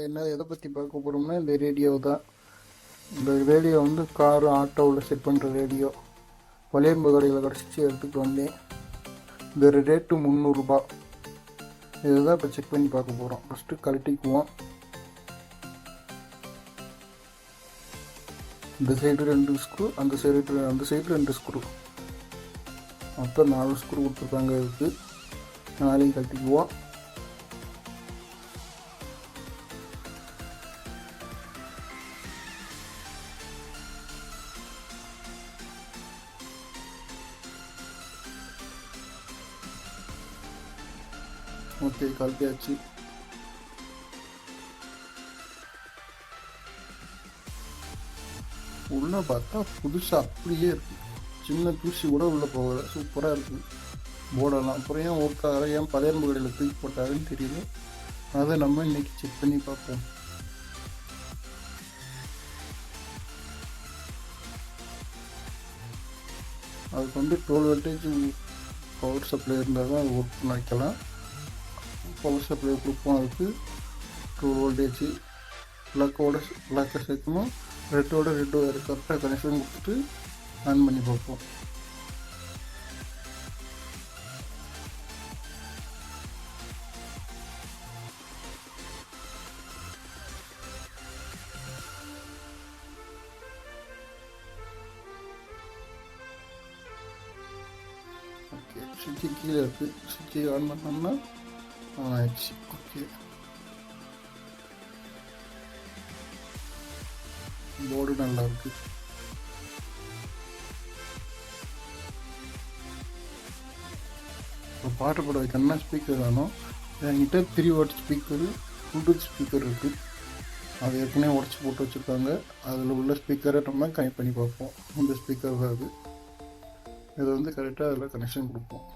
என்ன எதை பற்றி பார்க்க போகிறோம்னா இந்த ரேடியோ தான். இந்த ரேடியோ வந்து காரு ஆட்டோவில் செட் பண்ணுற ரேடியோ. பழையம்பு கடையில் கிடச்சிச்சு, எடுத்துகிட்டு வந்தேன். இந்த ரேட்டு 300 ரூபா. இதுதான் இப்போ செக் பண்ணி பார்க்க போகிறோம். ஃபஸ்ட்டு கழட்டிக்குவோம். இந்த சைடு 2 ஸ்க்ரூ, அந்த சைடு 2 ஸ்க்ரூ, மொத்தம் 4 ஸ்க்ரூ கொடுத்துருக்காங்க. இதுக்கு 4 கழட்டிக்குவோம். ஓகே, கழட்டியாச்சு. உள்ளே பார்த்தா புதுசாக அப்படியே இருக்குது. சின்ன தூசி கூட உள்ளே போகலை. சூப்பராக இருக்குது போர்டெல்லாம். அப்புறம் ஏன் ஒர்க்காக ஏன் பழையம்பு கடையில் தூக்கி போட்டாருன்னு தெரியல. அதை நம்ம இன்றைக்கி செக் பண்ணி பார்ப்போம். அதுக்கு வந்து 12 வோல்டேஜ் பவர் சப்ளை இருந்தால் தான் ஒர்க் பண்ண வைக்கலாம். பவர் சப்ளை கொடுப்போம். அதுக்கு 12 வோல்டேஜ் பிளாக்கை சேர்க்கணும். ரெட்டோட கரெக்டாக கனெக்ஷன் கொடுத்துட்டு ஆன் பண்ணி பார்ப்போம். ஓகே, சுவிட்சு கீழே இருக்குது. சுவிட்சை ஆன் பண்ணோம்னா ஆன் ஆயிடுச்சு. ஓகே, போர்டு நல்லா இருக்கு. இப்போ பாட்டு போட வைக்கணும்னா ஸ்பீக்கர் வேணும். என்கிட்ட 3 வாட் ஸ்பீக்கரு, ப்ளூடூத் ஸ்பீக்கர் இருக்குது. அது ஏற்கனவே உடச்சி போட்டு வச்சுருக்காங்க. அதில் உள்ள ஸ்பீக்கரை நம்ம கனெக்ட் பண்ணி பார்ப்போம். இந்த ஸ்பீக்கர் தான் அது. இதை வந்து கரெக்டாக அதில் கனெக்ஷன் கொடுப்போம்.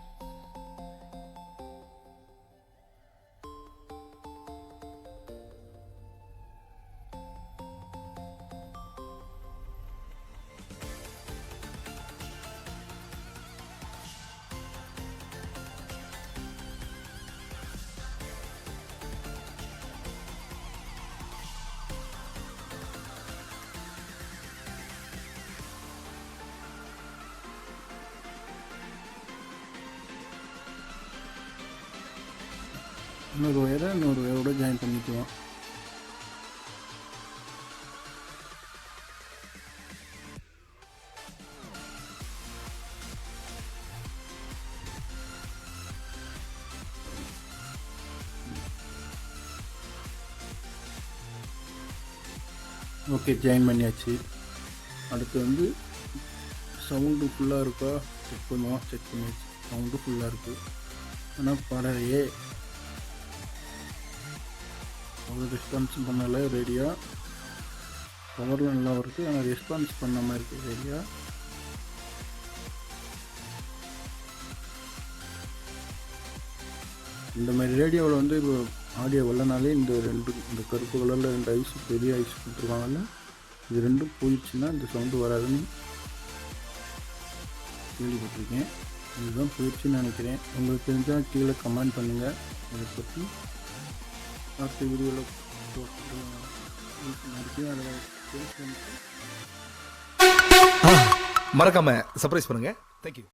இன்னொரு ஒயரோட ஜாயின் பண்ணிக்குவோம். ஓகே, ஜாயின் பண்ணியாச்சு. அடுத்து வந்து சவுண்டு ஃபுல்லாக இருக்கா செக் பண்ணுவோம். செக் பண்ணியாச்சு, சவுண்டு ஃபுல்லாக இருக்குது. ஆனால் பரவாயில்லையே, ஒரு ரெஸ்பான்ஸ் பண்ணலை ரேடியோ. பவரில் நல்லா இருக்குது, ஆனால் ரெஸ்பான்ஸ் பண்ணாமல் இருக்குது ரேடியோ. இந்த மாதிரி ரேடியோவில் வந்து இப்போ ஆடியோ வரலனாலே இந்த கருப்பு கலரில் 2 ஐஸ், பெரிய ஐஸ் கொடுத்துருக்காங்கல்ல, இது 2 போயிடுச்சுன்னா இந்த சவுண்டு வராதுன்னு கேள்விப்பட்டிருக்கேன். இதுதான் போயிடுச்சுன்னு நினைக்கிறேன். உங்களுக்கு தெரிஞ்சால் கீழே கமெண்ட் பண்ணுங்கள். இதை பற்றி அடுத்த வீடியோவில் மறக்காம சர்ப்ரைஸ் பண்ணுங்க. தேங்க்யூ.